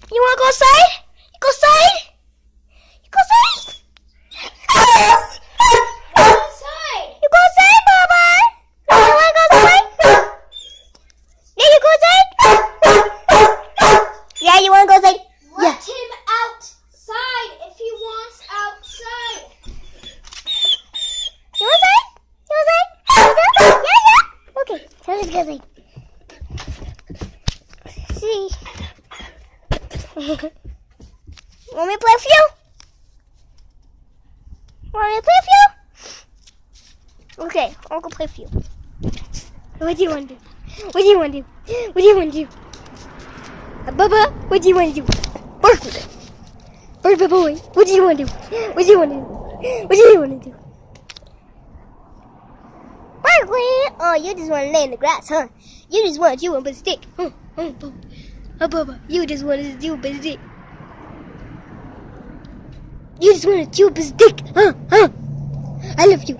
You wanna go outside? You go outside? You go outside? Outside. You go outside, Baba. You wanna go outside? Yeah, you go outside? Yeah, you wanna go outside? Let him outside if he wants outside. You want outside? You want outside? Yeah, yeah. Okay, so let's go outside. See. Want me to play with you? Want me to play with you? Okay, I'll go play with you. What do you want to do? What do you want to do? What do you want to do? Bubba, what do you want to do? Bark with it. Bark, boy. What do you want to do? What do you want to do? What do you want to do? Bark with it. Oh, you just want to lay in the grass, huh? You just want to chew up a stick. Bubba, you just want to chew up a stick. You just want to chew up a stick, huh? I love you.